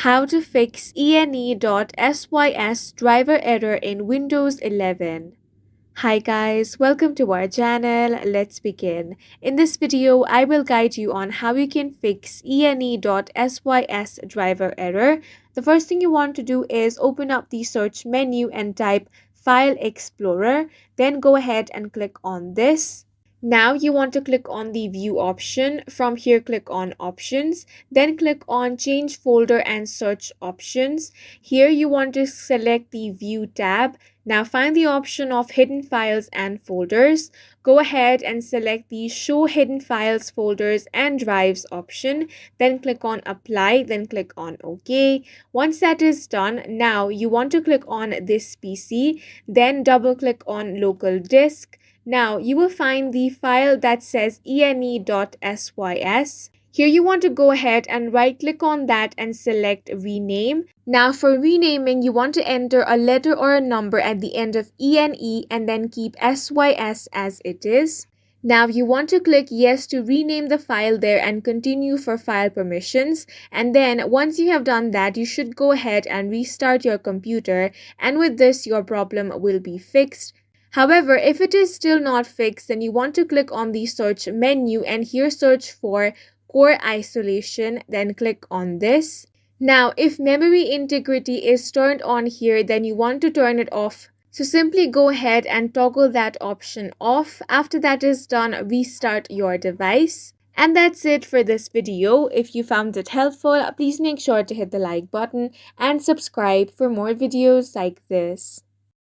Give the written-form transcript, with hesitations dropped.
How to fix ene.sys driver error in Windows 11. Hi guys, welcome to our channel. Let's begin. In this video, I will guide you on how you can fix ene.sys driver error. The first thing you want to do is open up the search menu and type File Explorer. Then go ahead and click on this. Now you want to click on the view option. From here, click on options, then click on change folder and search options. Here you want to select the view tab. Now find the option of hidden files and folders. Go ahead and select the show hidden files, folders and drives option. Then click on apply, then click on OK. Once that is done, now you want to click on this PC, then double click on local disk. Now you will find the file that says ene.sys. Here you want to go ahead and right click on that and select rename. Now for renaming, you want to enter a letter or a number at the end of ene and then keep sys as it is. Now you want to click yes to rename the file there and continue for file permissions. And then once you have done that, you should go ahead and restart your computer, and with this your problem will be fixed. However, if it is still not fixed, then you want to click on the search menu and here search for core isolation, then click on this. Now, if memory integrity is turned on here, then you want to turn it off. So simply go ahead and toggle that option off. After that is done, restart your device. And that's it for this video. If you found it helpful, please make sure to hit the like button and subscribe for more videos like this.